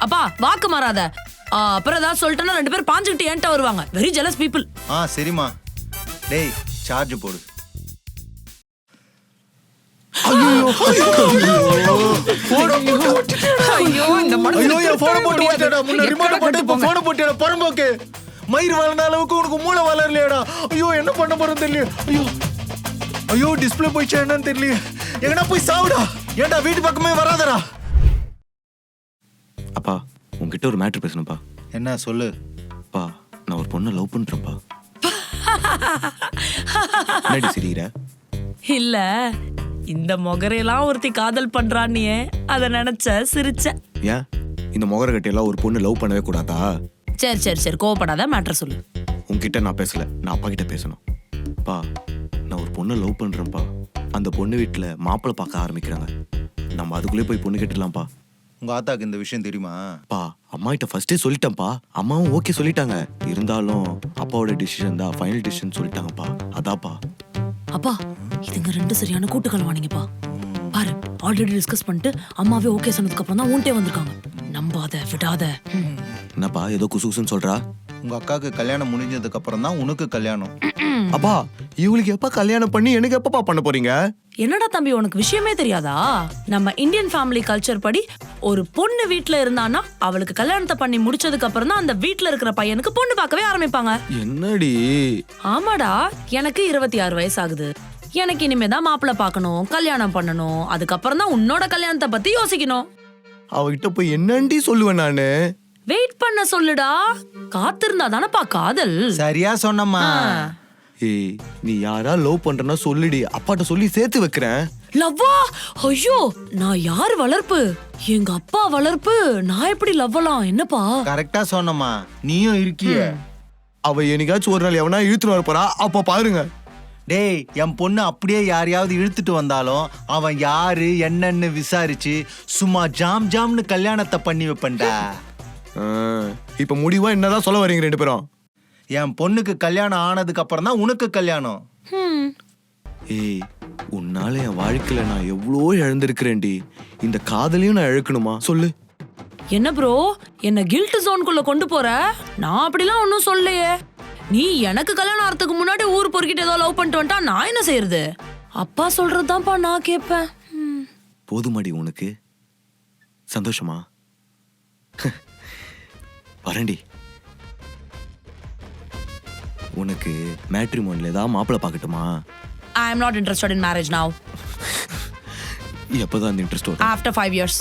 அப்பா வாக்கு மாறாத. அப்புறம் ஏதாவது சொல்லிட்டேன்னா 2 பேரும் பாஞ்சுக்கிட்டு ஏன்ட்ட வருவாங்க. Very jealous people. சரிம்மா. டேய் சார்ஜ் போடு. ஐயோ இந்த பரம்போக்கு மயிர் வளர்ந்த அளவுக்கு உனக்கு மூளை வளரலையாடா. ஐயோ என்ன பண்ண போறேன்னு தெரியல. ஐயோ டிஸ்பிளே போயிடுச்சா என்னன்னு தெரியல. எங்கடா போய் சாவுடா. ஏன்டா வீட்டு பக்கமே வராதடா. அப்பா உங்ககிட்ட ஒரு மேட்டர் பேசணும்ப்பா. என்ன சொல்லு. அப்பா நான் ஒரு பொண்ணை லவ் பண்றேன்ப்பா. என்னடி சிரிக்கிற? இல்ல இந்த மொகரையெல்லாம் ஒருத்தி காதல் பண்றான்னு அத நினைச்ச சிரிச்ச. ஏன் இந்த மொகர கட்டையெல்லாம் ஒரு பொண்ணு லவ் பண்ணவே கூடாதா? சரி கோவப்படாத, மேட்டர் சொல்லு. உங்ககிட்ட நான் பேசல, நான் அப்பா கிட்ட பேசணும். பா நான் ஒரு பொண்ணை லவ் பண்றேன்ப்பா. அந்த பொண்ணு வீட்டுல மாப்பிள்ளை பார்க்க ஆரம்பிக்கிறாங்க. நம்ம அதுக்குள்ளே போய் பொண்ணு கேட்டுலாம்ப்பா. உங்க ஆத்தாக்கு இந்த விஷயம் தெரியுமா? பா அம்மா கிட்ட ஃபர்ஸ்டே சொல்லிட்டேன்ப்பா. அம்மாவும் ஓகே சொல்லிட்டாங்க. இருந்தாலும் அப்பாவோட டிசிஷன் தான் ஃபைனல் டிசிஷன் சொல்லிட்டாங்கப்பா. அதாப்பா. அப்பா இதுங்க 2 சரியான கூட்டுக்கலவானீங்கப்பா. பாரு ஆல்ரெடி டிஸ்கஸ் பண்ணிட்டு அம்மாவே ஓகே சொன்னதுக்கு அப்புறம் தான் ஊன்ட்டே வந்திருக்காங்க. நம்பாத விடாத. என்னப்பா ஏதோ குசுகுசுன்னு சொல்றா? உங்க அக்காவுக்கு கல்யாணம் முடிஞ்சதுக்கு அப்புறம் தான் உனக்கு கல்யாணம். அப்பா இவளுக்கு எப்ப கல்யாணம் பண்ணி எனக்கு எப்பப்பா பண்ண போறீங்க? என்னடா தம்பி உனக்கு விஷயமே தெரியாதா? நம்ம இந்தியன் ஃபேமிலி கல்ச்சர் படி ஒரு பொண்ணு வீட்ல இருந்தானா அவளுக்கு கல்யாணத்தை பண்ணி முடிச்சதுக்கு அப்புறம் தான் அந்த வீட்ல இருக்கிற பையனுக்கு பொண்ணு பார்க்கவே ஆரம்பிப்பாங்க. என்னடி? ஆமாடா, எனக்கு 26 வயசு ஆகுது. எனக்கு இனிமே தான் மாப்பிள்ளை பார்க்கணும், கல்யாணம் பண்ணணும். அதுக்கப்புறம் தான் உன்னோட கல்யாணத்தை பத்தி யோசிக்கணும். அவகிட்ட போய் என்னண்டி சொல்லுவேன் நானு? வெயிட் பண்ண சொல்லுடா. காத்திருந்தா தானப்பா காதல். சரியா சொன்னம்மா. ஏய் நீ யாரா லவ் பண்றனா சொல்லுடி, அப்பாட்ட சொல்லி சேர்த்து வைக்கிறேன். லவ்வா? ஐயோ நான் யார் வளர்ப்பு? எங்க அப்பா வளர்ப்பு. நான் எப்படி லவ்வலாம்? என்னப்பா? கரெக்டா சொன்னம்மா. நீயும் இருக்கிய. அவ என்னைக்காச்சும் ஒரு நாள் எவனா இழுத்துட்டு வர போறா, அப்ப பாருங்க. டேய் என் பொண்ணு அப்படியே யாரையாவது இழுத்துட்டு வந்தாலும் அவன் யாரு என்னன்னு விசாரிச்சு சும்மா ஜாம்னு கல்யாணத்தை பண்ணி வைப்பேன்டா. இப்ப முடிவா என்னதான் சொல்ல வரீங்க 2 பேரும்? என் பொண்ணுக்கு கல்யாணம் ஆனதுக்கு அப்புறம் தான் உனக்கு கல்யாணம். ஏய் உன்னால என் வாழ்க்கையில நான் எவ்வளோ இழந்திருக்கிறேன்டி. இந்த காதலையும் நான் இழக்கணுமா சொல்லு? என்ன ப்ரோ என்ன கில்ட் ஜோனுக்குள்ள கொண்டு போற? நான் அப்படிலாம் ஒன்னும் சொல்லலையே. நீ எனக்கு கல்யாணம் ஆறதுக்கு முன்னாடி ஊர் பொறுக்கிட்டு ஏதோ லவ் பண்ணிட்டு வந்துட்டா நான் என்ன செய்யறது? அப்பா சொல்றதுதான்ப்பா நான் கேட்பேன். போதுமாடி உனக்கு? சந்தோஷமா? வரேன்டி. உனக்கு மேட்ரிமோனில ஏதாவது மாப்பிள்ளை பார்க்கட்டுமா? I am not interested in marriage now. எப்பதான் அந்த இன்ட்ரெஸ்ட் வரும்? After 5 years.